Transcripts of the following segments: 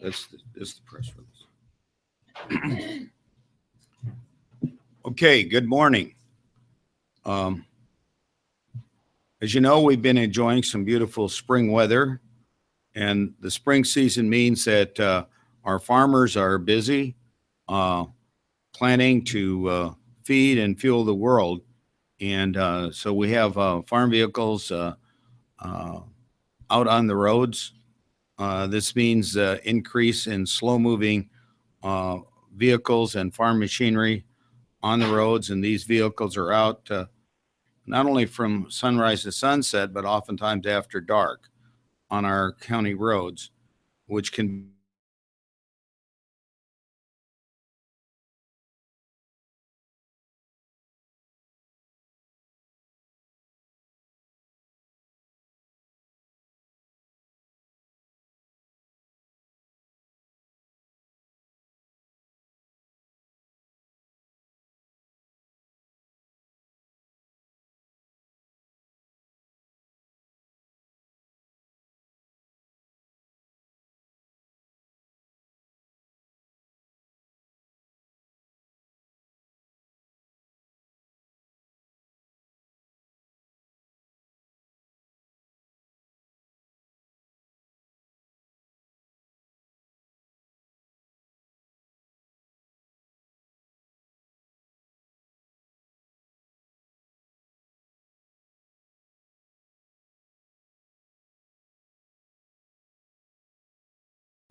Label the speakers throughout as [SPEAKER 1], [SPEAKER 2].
[SPEAKER 1] That's the press release. Okay, good morning. As you know, we've been enjoying some beautiful spring weather, and the spring season means that our farmers are busy planning to feed and fuel the world. And so we have farm vehicles out on the roads. This means increase in slow-moving vehicles and farm machinery on the roads, and these vehicles are out not only from sunrise to sunset, but oftentimes after dark on our county roads, which can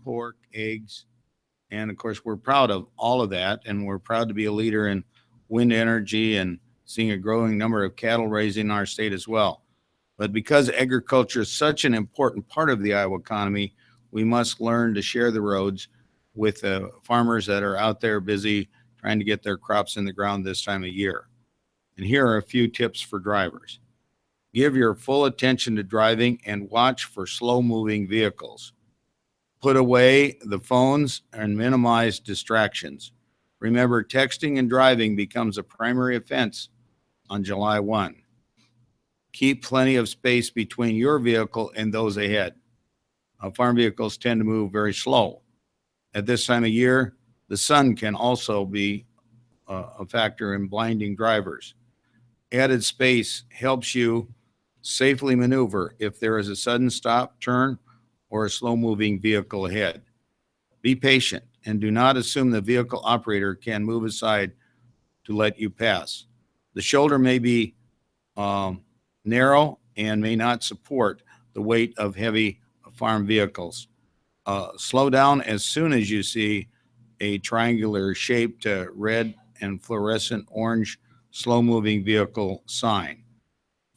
[SPEAKER 1] pork, eggs, and of course, we're proud of all of that, and we're proud to be a leader in wind energy and seeing a growing number of cattle raising in our state as well. But because agriculture is such an important part of the Iowa economy, we must learn to share the roads with farmers that are out there busy trying to get their crops in the ground this time of year. And here are a few tips for drivers. Give your full attention to driving and watch for slow-moving vehicles. Put away the phones and minimize distractions. Remember, texting and driving becomes a primary offense on July 1. Keep plenty of space between your vehicle and those ahead. Farm vehicles tend to move very slow. At this time of year, the sun can also be a factor in blinding drivers. Added space helps you safely maneuver if there is a sudden stop, turn, or a slow-moving vehicle ahead. Be patient and do not assume the vehicle operator can move aside to let you pass. The shoulder may be narrow and may not support the weight of heavy farm vehicles. Slow down as soon as you see a triangular shaped red and fluorescent orange slow-moving vehicle sign.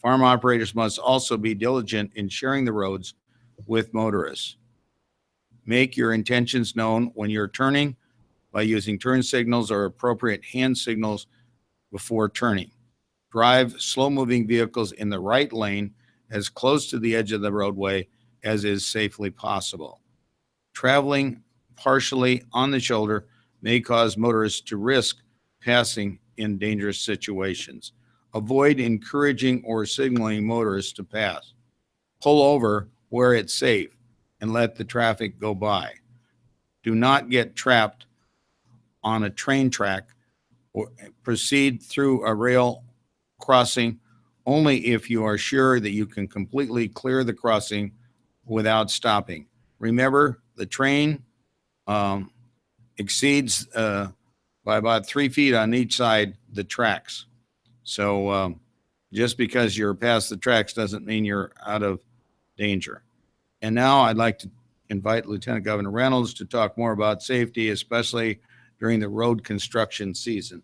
[SPEAKER 1] Farm operators must also be diligent in sharing the roads with motorists. Make your intentions known when you're turning by using turn signals or appropriate hand signals before turning. Drive slow-moving vehicles in the right lane as close to the edge of the roadway as is safely possible. Traveling partially on the shoulder may cause motorists to risk passing in dangerous situations. Avoid encouraging or signaling motorists to pass. Pull over where it's safe and let the traffic go by. Do not get trapped on a train track or proceed through a rail crossing only if you are sure that you can completely clear the crossing without stopping. Remember, the train exceeds by about 3 feet on each side the tracks. So just because you're past the tracks doesn't mean you're out of danger. And now I'd like to invite Lieutenant Governor Reynolds to talk more about safety, especially during the road construction season.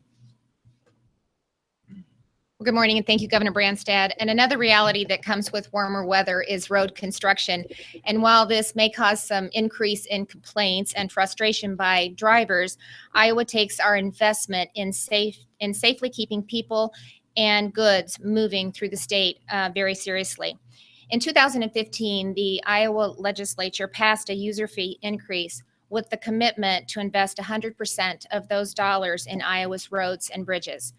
[SPEAKER 2] Well, good morning, and thank you, Governor Branstad. And another reality that comes with warmer weather is road construction. And while this may cause some increase in complaints and frustration by drivers, Iowa takes our investment in safely keeping people and goods moving through the state very seriously. In 2015, the Iowa legislature passed a user fee increase with the commitment to invest 100% of those dollars in Iowa's roads and bridges.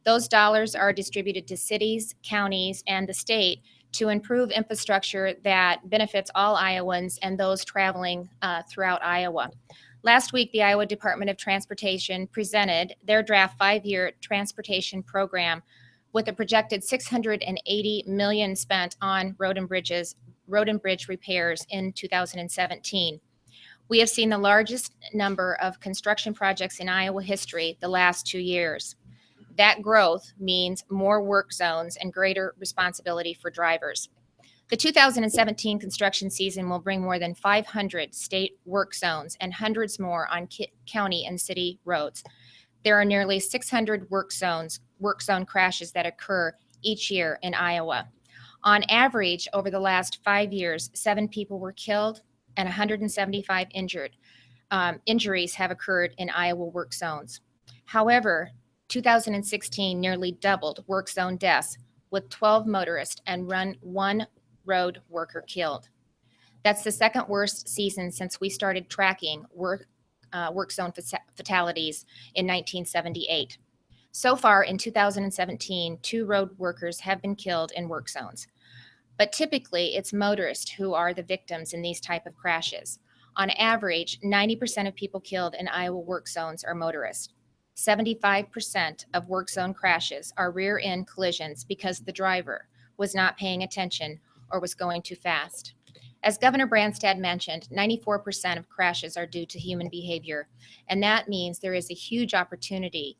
[SPEAKER 2] Those dollars are distributed to cities, counties, and the state to improve infrastructure that benefits all Iowans and those traveling throughout Iowa. Last week, the Iowa Department of Transportation presented their draft 5-year transportation program with a projected $680 million spent on road and bridge repairs in 2017. We have seen the largest number of construction projects in Iowa history the last 2 years. That growth means more work zones and greater responsibility for drivers. The 2017 construction season will bring more than 500 state work zones and hundreds more on county and city roads. There are nearly 600 work zone crashes that occur each year in Iowa. On average, over the last 5 years, 7 people were killed and 175 injured. Injuries have occurred in Iowa work zones. However, 2016 nearly doubled work zone deaths, with 12 motorists and one road worker killed. That's the second worst season since we started tracking work zone fatalities in 1978. So far in 2017, 2 road workers have been killed in work zones. But typically, it's motorists who are the victims in these type of crashes. On average, 90% of people killed in Iowa work zones are motorists. 75% of work zone crashes are rear-end collisions because the driver was not paying attention or was going too fast. As Governor Branstad mentioned, 94% of crashes are due to human behavior, and that means there is a huge opportunity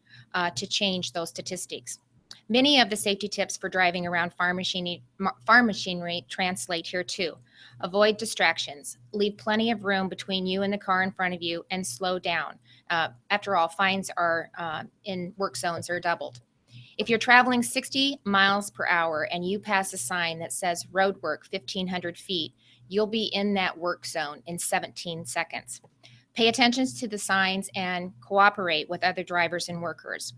[SPEAKER 2] to change those statistics. Many of the safety tips for driving around farm machinery translate here too. Avoid distractions, leave plenty of room between you and the car in front of you, and slow down. After all, fines are in work zones are doubled. If you're traveling 60 miles per hour and you pass a sign that says road work 1,500 feet, you'll be in that work zone in 17 seconds. Pay attention to the signs and cooperate with other drivers and workers.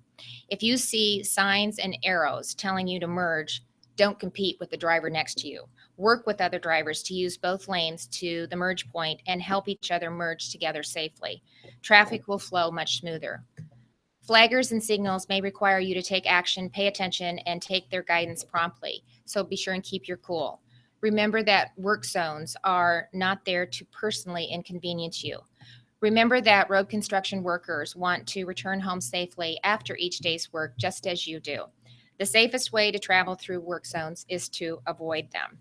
[SPEAKER 2] If you see signs and arrows telling you to merge, don't compete with the driver next to you. Work with other drivers to use both lanes to the merge point and help each other merge together safely. Traffic will flow much smoother. Flaggers and signals may require you to take action, pay attention, and take their guidance promptly. So be sure and keep your cool. Remember that work zones are not there to personally inconvenience you. Remember that road construction workers want to return home safely after each day's work, just as you do. The safest way to travel through work zones is to avoid them.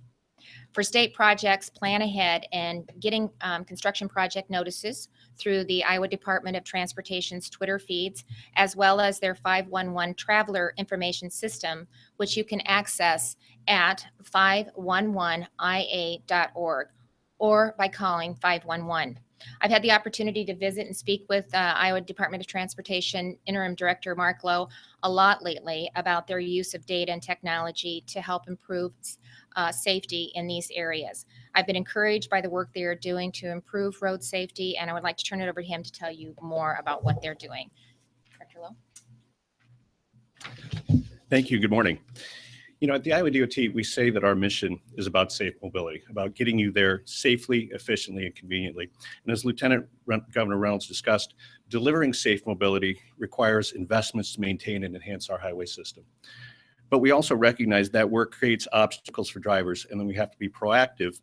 [SPEAKER 2] For state projects, plan ahead and getting construction project notices through the Iowa Department of Transportation's Twitter feeds, as well as their 511 Traveler Information System, which you can access at 511ia.org or by calling 511. I've had the opportunity to visit and speak with Iowa Department of Transportation Interim Director Mark Lowe a lot lately about their use of data and technology to help improve safety in these areas. I've been encouraged by the work they are doing to improve road safety, and I would like to turn it over to him to tell you more about what they're doing. Director Lowe.
[SPEAKER 3] Thank you. Good morning. At the Iowa DOT, we say that our mission is about safe mobility, about getting you there safely, efficiently, and conveniently. And as Lieutenant Governor Reynolds discussed, delivering safe mobility requires investments to maintain and enhance our highway system. But we also recognize that work creates obstacles for drivers, and then we have to be proactive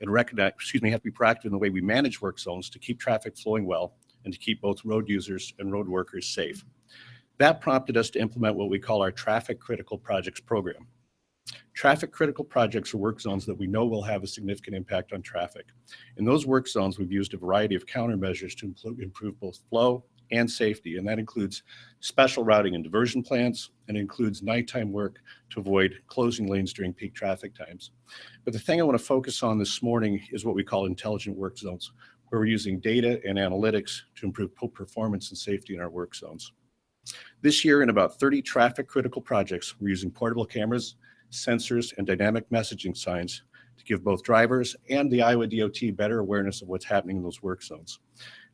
[SPEAKER 3] and proactive in the way we manage work zones to keep traffic flowing well and to keep both road users and road workers safe. That prompted us to implement what we call our Traffic Critical Projects program. Traffic critical projects are work zones that we know will have a significant impact on traffic. In those work zones, we've used a variety of countermeasures to improve both flow and safety, and that includes special routing and diversion plans, and includes nighttime work to avoid closing lanes during peak traffic times. But the thing I want to focus on this morning is what we call intelligent work zones, where we're using data and analytics to improve performance and safety in our work zones. This year, in about 30 traffic critical projects, we're using portable cameras, sensors, and dynamic messaging signs to give both drivers and the Iowa DOT better awareness of what's happening in those work zones.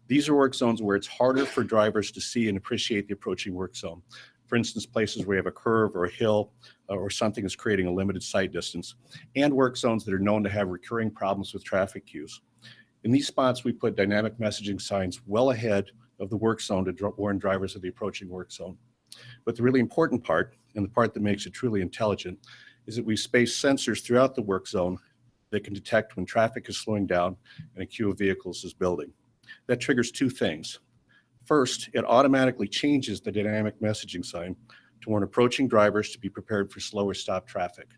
[SPEAKER 3] These are work zones where it's harder for drivers to see and appreciate the approaching work zone. For instance, places where you have a curve or a hill or something is creating a limited sight distance, and work zones that are known to have recurring problems with traffic cues. In these spots, we put dynamic messaging signs well ahead of the work zone to warn drivers of the approaching work zone. But the really important part, and the part that makes it truly intelligent, is that we space sensors throughout the work zone that can detect when traffic is slowing down and a queue of vehicles is building. That triggers two things. First, it automatically changes the dynamic messaging sign to warn approaching drivers to be prepared for slower stop traffic.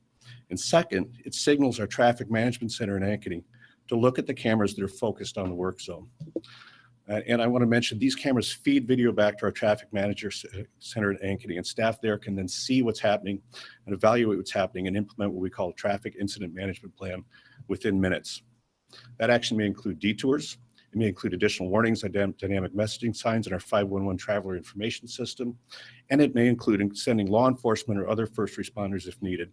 [SPEAKER 3] And second, it signals our traffic management center in Ankeny to look at the cameras that are focused on the work zone. And I want to mention these cameras feed video back to our traffic manager center in Ankeny, and staff there can then see what's happening and evaluate what's happening and implement what we call a traffic incident management plan within minutes. That action may include detours. It may include additional warnings, dynamic messaging signs in our 511 traveler information system, and it may include sending law enforcement or other first responders if needed.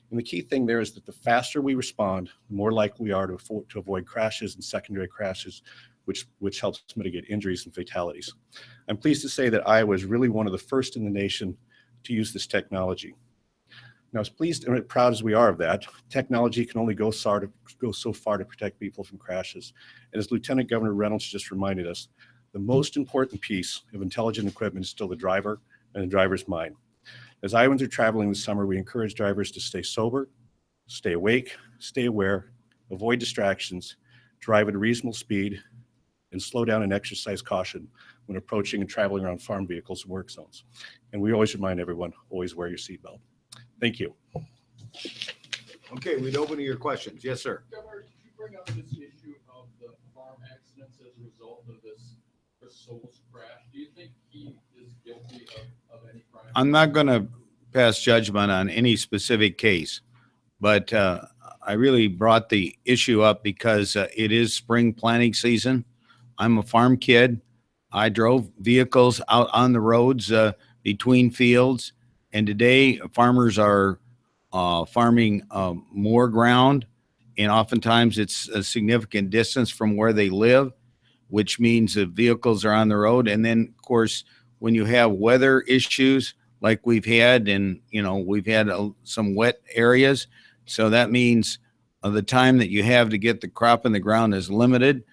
[SPEAKER 3] And the key thing there is that the faster we respond, the more likely we are to avoid crashes and secondary crashes, which helps mitigate injuries and fatalities. I'm pleased to say that Iowa is really one of the first in the nation to use this technology. Now, as pleased and proud as we are of that, technology can only go so far to protect people from crashes. And as Lieutenant Governor Reynolds just reminded us, the most important piece of intelligent equipment is still the driver and the driver's mind. As Iowans are traveling this summer, we encourage drivers to stay sober, stay awake, stay aware, avoid distractions, drive at a reasonable speed, and slow down and exercise caution when approaching and traveling around farm vehicles and work zones. And we always remind everyone, always wear your seatbelt. Thank you.
[SPEAKER 1] Okay, we'd open to your questions. Yes, sir.
[SPEAKER 4] Governor, did you bring up this issue of the farm accidents as a result of this Chris Soules crash? Do you think he is guilty of any crime?
[SPEAKER 1] I'm not going to pass judgment on any specific case, but I really brought the issue up because it is spring planting season. I'm a farm kid. I drove vehicles out on the roads between fields. And today, farmers are farming more ground, and oftentimes it's a significant distance from where they live, which means that vehicles are on the road. And then, of course, when you have weather issues like we've had, and we've had some wet areas, so that means the time that you have to get the crop in the ground is limited.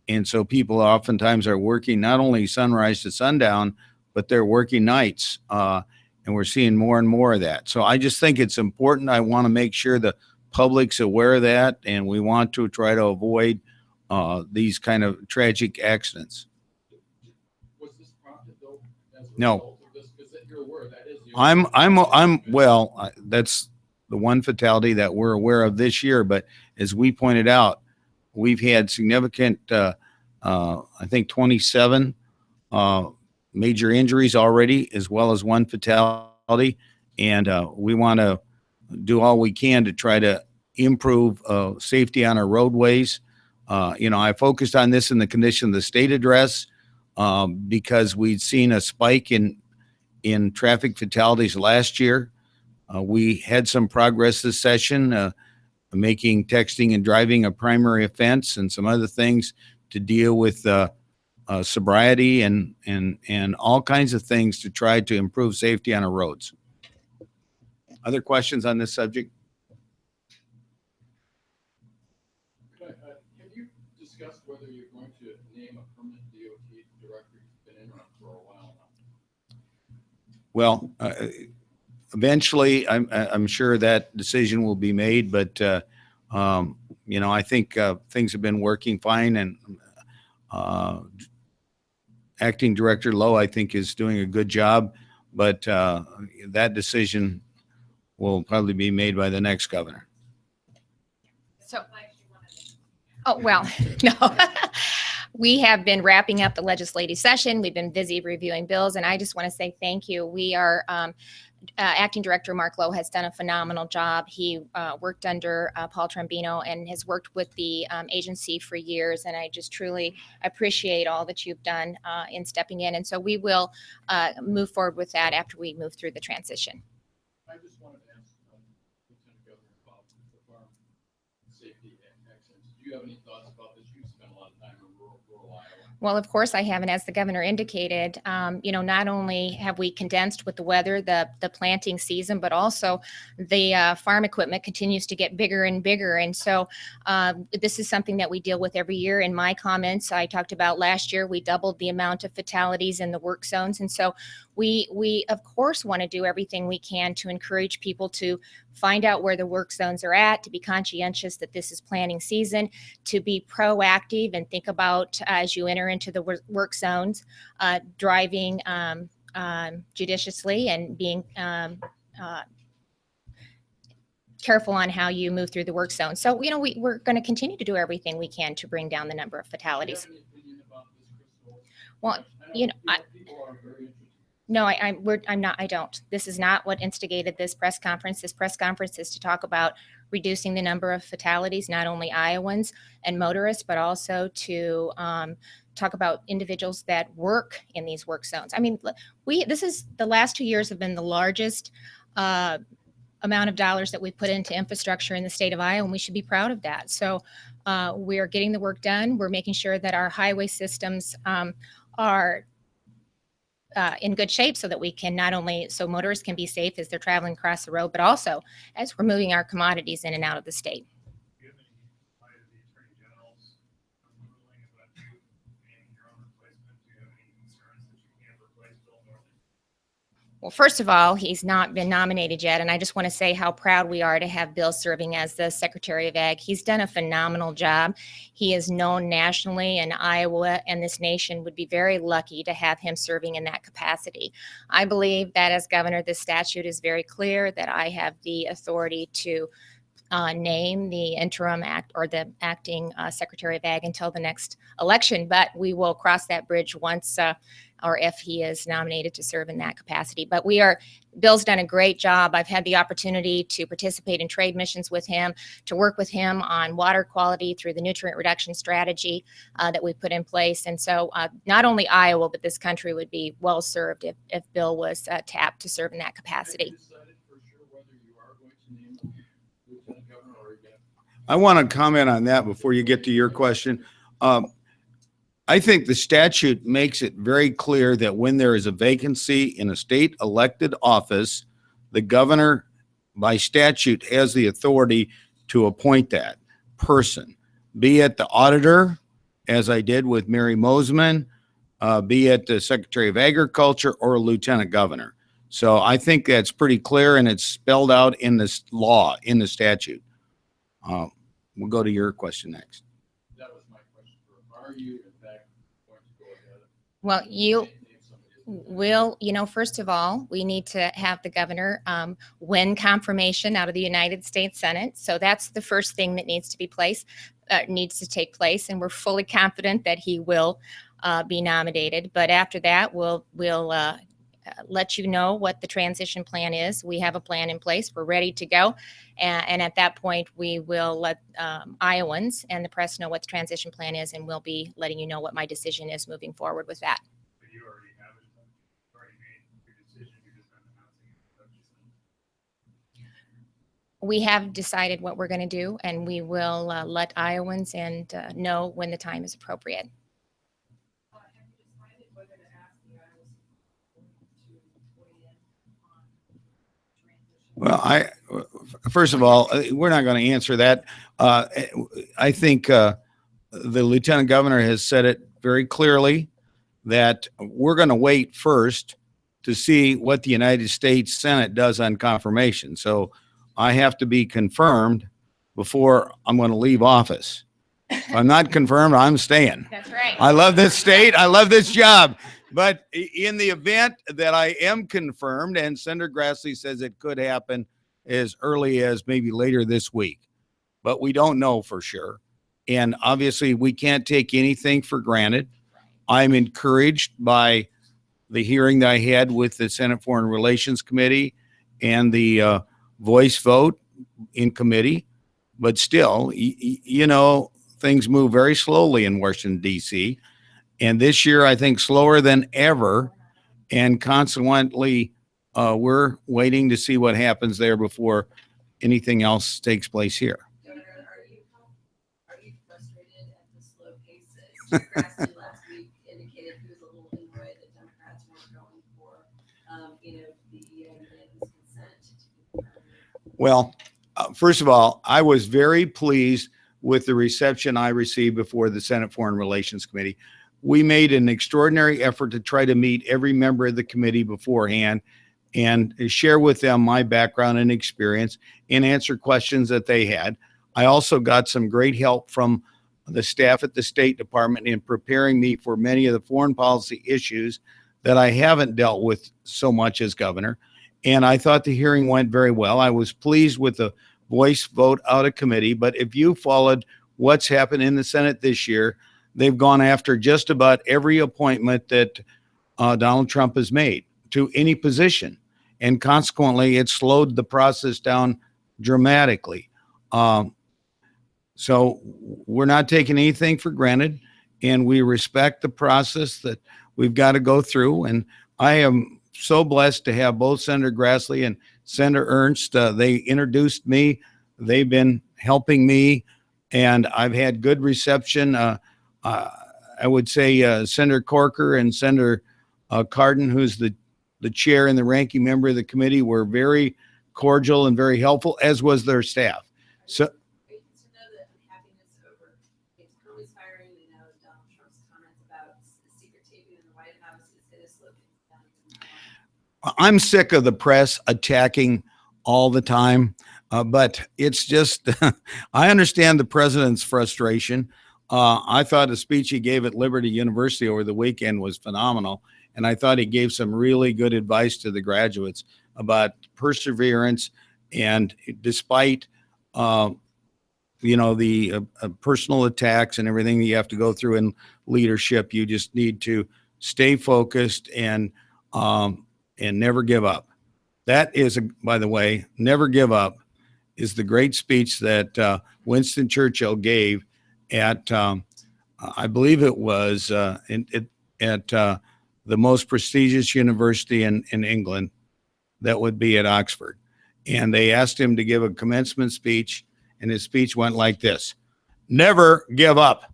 [SPEAKER 1] And so people oftentimes are working not only sunrise to sundown, but they're working nights. And we're seeing more and more of that. So I just think it's important. I want to make sure the public's aware of that, and we want to try to avoid these kind of tragic accidents.
[SPEAKER 4] Was this prompted though as a
[SPEAKER 1] No.
[SPEAKER 4] result of this? Because you're aware that is the
[SPEAKER 1] Well, that's the one fatality that we're aware of this year. But as we pointed out, we've had significant, I think 27 major injuries already, as well as one fatality. And we want to do all we can to try to improve safety on our roadways. I focused on this in the condition of the state address because we'd seen a spike in traffic fatalities last year. We had some progress this session, making texting and driving a primary offense and some other things to deal with sobriety and all kinds of things to try to improve safety on our roads. Other questions on this subject?
[SPEAKER 4] Have you discussed whether you're going to name a permanent DOT director? You've been in for a while now.
[SPEAKER 1] Well, eventually, I'm sure that decision will be made, but I think things have been working fine, and Acting Director Lowe, I think, is doing a good job, but that decision will probably be made by the next governor.
[SPEAKER 2] So, well, no. We have been wrapping up the legislative session. We've been busy reviewing bills, and I just want to say thank you. We are, Acting Director Mark Lowe has done a phenomenal job. He worked under Paul Trombino and has worked with the agency for years, and I just truly appreciate all that you've done in stepping in. And so we will move forward with that after we move through the transition.
[SPEAKER 4] I just wanted to ask Lieutenant Governor about the farm safety accidents. Do you have any thoughts about this? You spent a lot of time in rural Iowa.
[SPEAKER 2] Well, of course I have, and as the governor indicated, not only have we condensed with the weather, the planting season, but also the farm equipment continues to get bigger and bigger. And so this is something that we deal with every year. In my comments, I talked about last year, we doubled the amount of fatalities in the work zones. And so We of course want to do everything we can to encourage people to find out where the work zones are at, to be conscientious that this is planning season, to be proactive and think about as you enter into the work zones, driving judiciously and being careful on how you move through the work zone. So, we're going to continue to do everything we can to bring down the number of
[SPEAKER 4] Do you
[SPEAKER 2] fatalities.
[SPEAKER 4] have any opinion about this, Crystal?
[SPEAKER 2] Well,
[SPEAKER 4] I know people are very interested.
[SPEAKER 2] No, I'm not. I don't. This is not what instigated this press conference. This press conference is to talk about reducing the number of fatalities, not only Iowans and motorists, but also to talk about individuals that work in these work zones. I mean, the last 2 years have been the largest amount of dollars that we put into infrastructure in the state of Iowa, and we should be proud of that. So we are getting the work done. We're making sure that our highway systems are in good shape so that we can not only so motorists can be safe as they're traveling across the road, but also as we're moving our commodities in and out of the state.
[SPEAKER 5] Do you have any light of the Attorney General's ruling about you naming your own replacement? Do you have any concerns that you can't replace Bill Northern?
[SPEAKER 2] Well, first of all, he's not been nominated yet, and I just want to say how proud we are to have Bill serving as the Secretary of Ag. He's done a phenomenal job. He is known nationally, and Iowa and this nation would be very lucky to have him serving in that capacity. I believe that as governor, this statute is very clear that I have the authority to name the interim act or the acting Secretary of Ag until the next election, but we will cross that bridge once or if he is nominated to serve in that capacity. But Bill's done a great job. I've had the opportunity to participate in trade missions with him, to work with him on water quality through the nutrient reduction strategy that we put in place. And so not only Iowa, but this country would be well served if Bill was tapped to serve in that capacity.
[SPEAKER 4] Have you decided for sure whether you are going to name him Lieutenant Governor or again?
[SPEAKER 1] I want to comment on that before you get to your question. I think the statute makes it very clear that when there is a vacancy in a state elected office, the governor by statute has the authority to appoint that person, be it the auditor, as I did with Mary Mosman, be it the Secretary of Agriculture or a lieutenant governor. So I think that's pretty clear and it's spelled out in this law, in the statute. We'll go to your question next.
[SPEAKER 4] That was my question. Are you in fact going to go ahead?
[SPEAKER 2] Well, you
[SPEAKER 4] and name somebody?
[SPEAKER 2] first of all, we need to have the governor win confirmation out of the United States Senate. So that's the first thing that needs to take place. And we're fully confident that he will be nominated. But after that, we'll let you know what the transition plan is. We have a plan in place. We're ready to go. And at that point, we will let Iowans and the press know what the transition plan is, and we'll be letting you know what my decision is moving forward with that.
[SPEAKER 5] But you already have it. You've already made your decision. You're just not announcing it. That's just
[SPEAKER 2] We have decided what we're going to do, and we will let Iowans and know when the time is appropriate.
[SPEAKER 6] Have you decided whether to ask the Iowa Supreme Court to weigh in on transition?
[SPEAKER 1] Well, first of all, we're not going to answer that. I think the lieutenant governor has said it very clearly that we're going to wait first to see what the United States Senate does on confirmation. So I have to be confirmed before I'm going to leave office. If I'm not confirmed, I'm staying.
[SPEAKER 2] That's right.
[SPEAKER 1] I love this state. I love this job. But in the event that I am confirmed, and Senator Grassley says it could happen as early as maybe later this week, but we don't know for sure. And obviously, we can't take anything for granted. I'm encouraged by the hearing that I had with the Senate Foreign Relations Committee and the voice vote in committee. But still, things move very slowly in Washington, D.C. And this year, I think slower than ever. And consequently, we're waiting to see what happens there before anything else takes place here.
[SPEAKER 6] Governor, are you frustrated at the slow pace that Mr. Grassley last week indicated he was a little annoyed that Democrats weren't going for, the unanimous consent?
[SPEAKER 1] Well, first of all, I was very pleased with the reception I received before the Senate Foreign Relations Committee. we made an extraordinary effort to try to meet every member of the committee beforehand and share with them my background and experience and answer questions that they had. I also got some great help from the staff at the State Department in preparing me for many of the foreign policy issues that I haven't dealt with so much as governor. And I thought the hearing went very well. I was pleased with the voice vote out of committee, but if you followed what's happened in the Senate this year, they've gone after just about every appointment that Donald Trump has made to any position. And consequently, it slowed the process down dramatically. So we're not taking anything for granted, and we respect the process that we've got to go through. And I am so blessed to have both Senator Grassley and Senator Ernst. They introduced me. They've been helping me, and I've had good reception. I would say Senator Corker and Senator Cardin, who's the chair and the ranking member of the committee, were very cordial and very helpful, as was their staff. So
[SPEAKER 6] Great to know that unhappiness over Comey's firing, we know Donald Trump's comments about secret taping in the White House is going to slow things down even more.
[SPEAKER 1] I'm sick of the press attacking all the time, but it's just, I understand the president's frustration. I thought the speech he gave at Liberty University over the weekend was phenomenal. And I thought he gave some really good advice to the graduates about perseverance. And despite, the personal attacks and everything that you have to go through in leadership, you just need to stay focused and never give up. That is, by the way, never give up is the great speech that Winston Churchill gave at, I believe it was at the most prestigious university in England, that would be at Oxford. And they asked him to give a commencement speech, and his speech went like this: never give up,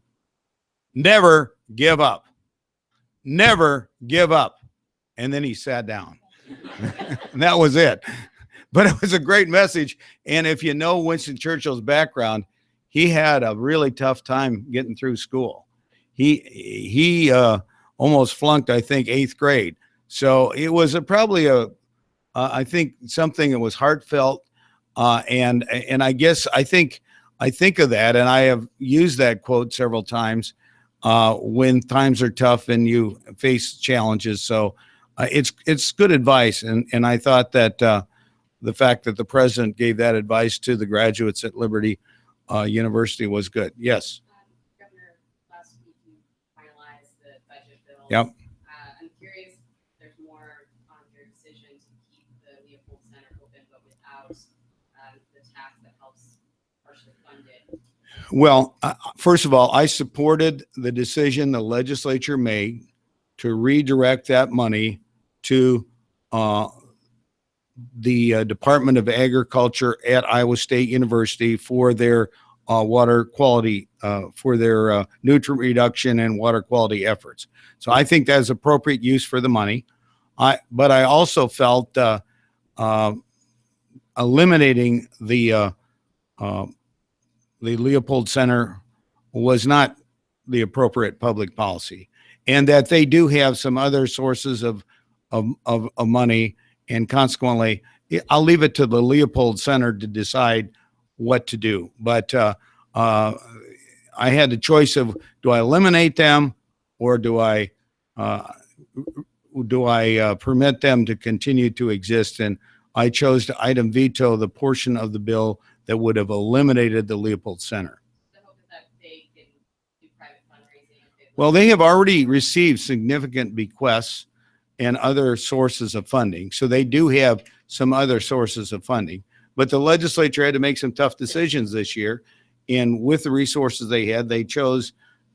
[SPEAKER 1] never give up, never give up. And then he sat down. And that was it. But it was a great message. And if you know Winston Churchill's background, he had a really tough time getting through school. He almost flunked, I think, 8th grade. So it was probably I think something that was heartfelt. And I guess I think of that, and I have used that quote several times when times are tough and you face challenges. So it's good advice. And I thought that the fact that the president gave that advice to the graduates at Liberty University was good. Yes.
[SPEAKER 7] Governor, last week you finalized the budget bill.
[SPEAKER 1] Yep.
[SPEAKER 7] I'm curious if there's more on your decision to keep the Leopold Center open, but without the tax that helps partially fund it.
[SPEAKER 1] Well, first of all, I supported the decision the legislature made to redirect that money to the Department of Agriculture at Iowa State University for their water quality, for their nutrient reduction and water quality efforts. So I think that's appropriate use for the money. But I also felt eliminating the Leopold Center was not the appropriate public policy, and that they do have some other sources of money. And consequently, I'll leave it to the Leopold Center to decide what to do. But I had the choice of, do I eliminate them, or do I permit them to continue to exist? And I chose to item veto the portion of the bill that would have eliminated the Leopold Center.
[SPEAKER 7] The hope is that they can do private fundraising.
[SPEAKER 1] Well, they have already received significant bequests and other sources of funding. So they do have some other sources of funding. But the legislature had to make some tough decisions this year. And with the resources they had, they chose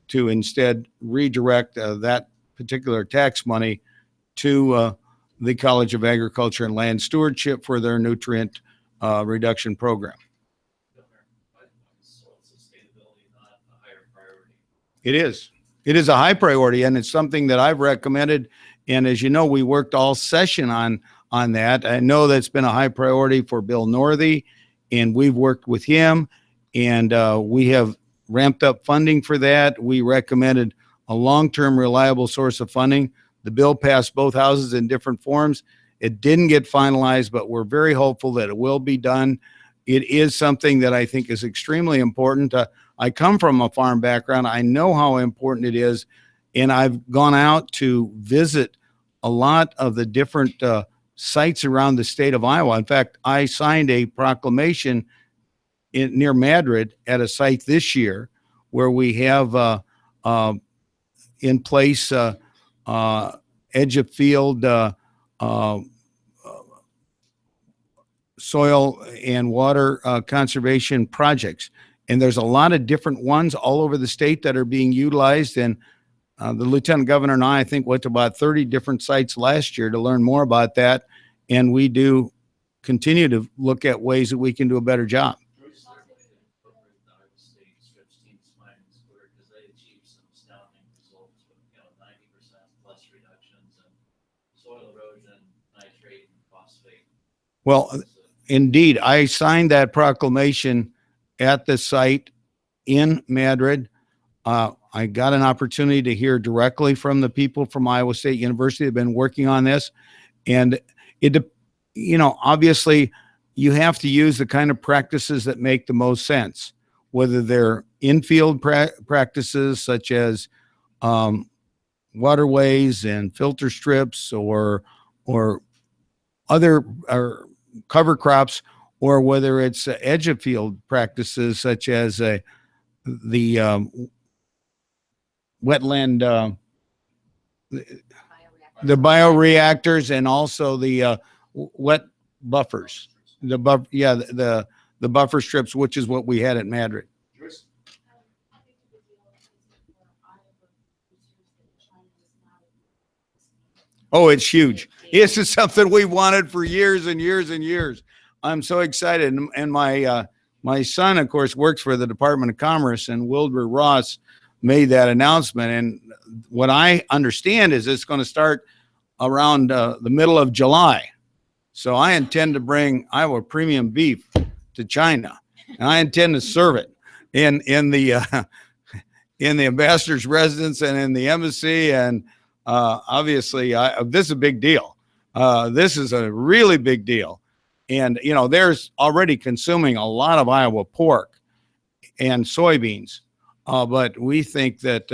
[SPEAKER 1] to instead redirect that particular tax money to the College of Agriculture and Land Stewardship for their nutrient reduction program.
[SPEAKER 4] Soil sustainability not a higher priority?
[SPEAKER 1] It is. It is a high priority, and it's something that I've recommended. And as you know, we worked all session on that. I know that's been a high priority for Bill Northey, and we've worked with him, and we have ramped up funding for that. We recommended a long-term reliable source of funding. The bill passed both houses in different forms. It didn't get finalized, but we're very hopeful that it will be done. It is something that I think is extremely important. I come from a farm background. I know how important it is, and I've gone out to visit a lot of the different sites around the state of Iowa. In fact, I signed a proclamation near Madrid at a site this year where we have in place edge of field uh, soil and water conservation projects. And there's a lot of different ones all over the state that are being utilized. And the lieutenant governor and I think, went to about 30 different sites last year to learn more about that. And we do continue to look at ways that we can do a better job.
[SPEAKER 4] Joyce, incorporate the Iowa State stretch team Smile and Square, because they achieved some astounding results with, 90% plus reductions in soil erosion, nitrate, and phosphate.
[SPEAKER 1] Well, indeed, I signed that proclamation at the site in Madrid. I got an opportunity to hear directly from the people from Iowa State University that have been working on this. And obviously you have to use the kind of practices that make the most sense, whether they're infield practices such as waterways and filter strips or other cover crops, or whether it's edge of field practices such as the wetland, the bioreactors, and also the wet buffers, the buffer strips, which is what we had at Madrid.
[SPEAKER 4] Joyce?
[SPEAKER 1] Oh, it's huge. This is something we wanted for years and years and years. I'm so excited. And my son, of course, works for the Department of Commerce, and Wilbur Ross made that announcement. And what I understand is it's going to start around the middle of July. So I intend to bring Iowa premium beef to China, and I intend to serve it in the ambassador's residence and in the embassy. And obviously, this is a big deal. This is a really big deal. And, there's already consuming a lot of Iowa pork and soybeans. But we think that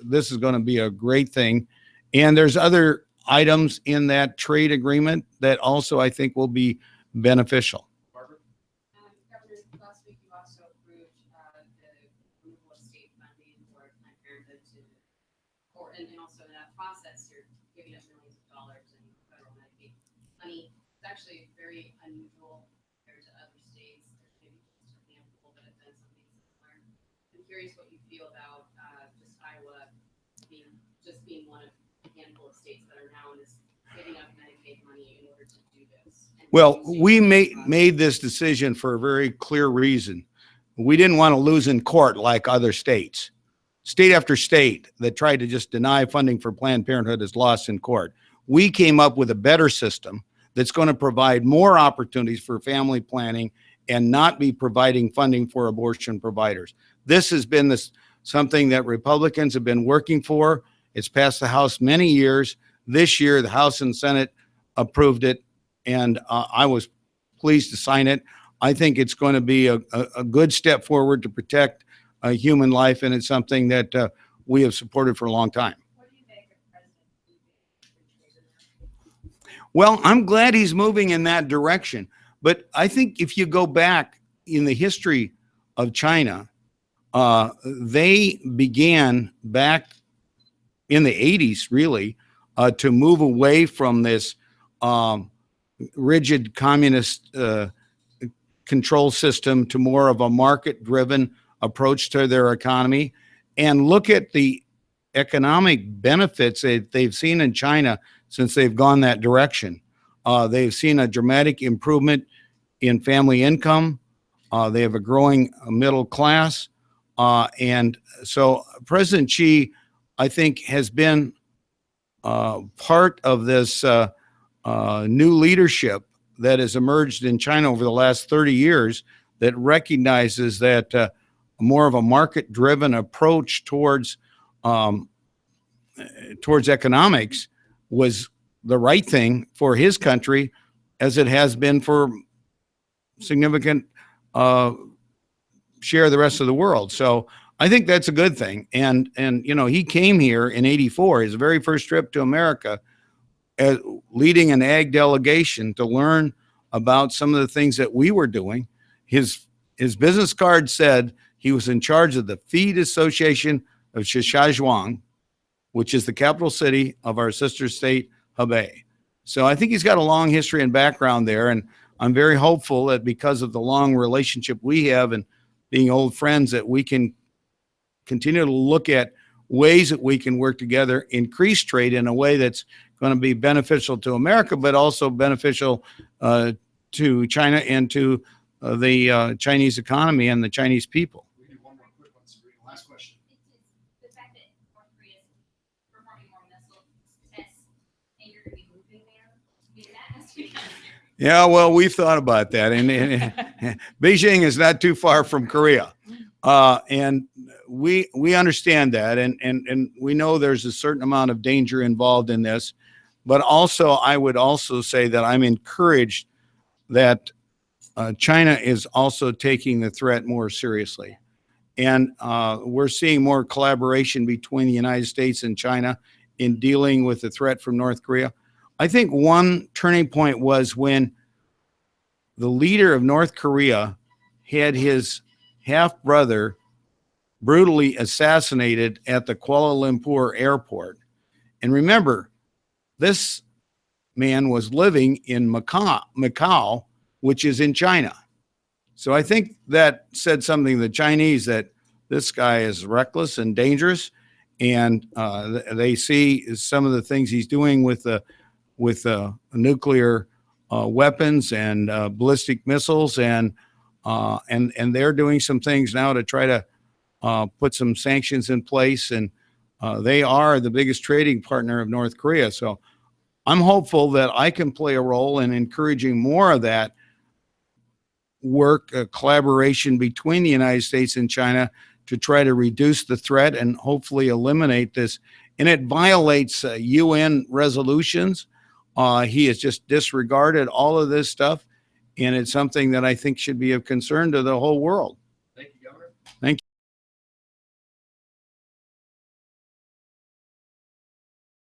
[SPEAKER 1] this is going to be a great thing. And there's other items in that trade agreement that also I think will be beneficial.
[SPEAKER 4] Barbara?
[SPEAKER 7] Governor, last week you also approved the removal of state funding for Planned Parenthood and also in that process, you're giving up millions of dollars in federal Medicaid money. It's actually very unusual compared to other states. There's maybe just a handful that have done something similar. I'm curious what you feel about just Iowa being one of a handful of states that are now in this giving up Medicaid money in order to do this.
[SPEAKER 1] Well, we made this decision for a very clear reason. We didn't want to lose in court like other states. State after state that tried to just deny funding for Planned Parenthood is lost in court. We came up with a better system that's going to provide more opportunities for family planning and not be providing funding for abortion providers. This has been something that Republicans have been working for. It's passed the House many years. This year, the House and Senate approved it, and I was pleased to sign it. I think it's going to be a good step forward to protect human life, and it's something that we have supported for a long time.
[SPEAKER 6] What do you make of President Biden?
[SPEAKER 1] Well, I'm glad he's moving in that direction. But I think if you go back in the history of China, they began back in the 80s, really, to move away from this rigid communist control system to more of a market-driven approach to their economy. And look at the economic benefits that they've seen in China since they've gone that direction. They've seen a dramatic improvement in family income. They have a growing middle class. And so President Xi, I think, has been part of this new leadership that has emerged in China over the last 30 years that recognizes that more of a market-driven approach towards towards economics was the right thing for his country, as it has been for significant share of the rest of the world. So I think that's a good thing. And he came here in '84, his very first trip to America, as leading an ag delegation to learn about some of the things that we were doing. His business card said he was in charge of the Feed Association of Zhejiang, which is the capital city of our sister state, Hebei. So I think he's got a long history and background there. And I'm very hopeful that because of the long relationship we have and being old friends, that we can continue to look at ways that we can work together, increase trade in a way that's going to be beneficial to America, but also beneficial to China and to the Chinese economy and the Chinese people.
[SPEAKER 5] We do one more quick one, Sabrina. Last question.
[SPEAKER 7] The fact that North Korea is performing more missile tests and you're going to be moving there, I mean, that has to be kind of scary.
[SPEAKER 1] Yeah, well, we've thought about that, and Beijing is not too far from Korea, and we understand that, and we know there's a certain amount of danger involved in this, but also I would also say that I'm encouraged that China is also taking the threat more seriously, and we're seeing more collaboration between the United States and China in dealing with the threat from North Korea. I think one turning point was when the leader of North Korea had his half brother brutally assassinated at the Kuala Lumpur airport. And remember, this man was living in Macau, which is in China. So I think that said something to the Chinese, that this guy is reckless and dangerous. And they see some of the things he's doing with nuclear weapons and ballistic missiles, and they're doing some things now to try to put some sanctions in place. And they are the biggest trading partner of North Korea. So I'm hopeful that I can play a role in encouraging more of that work, collaboration between the United States and China to try to reduce the threat and hopefully eliminate this. And it violates UN resolutions. He has just disregarded all of this stuff, and it's something that I think should be of concern to the whole world.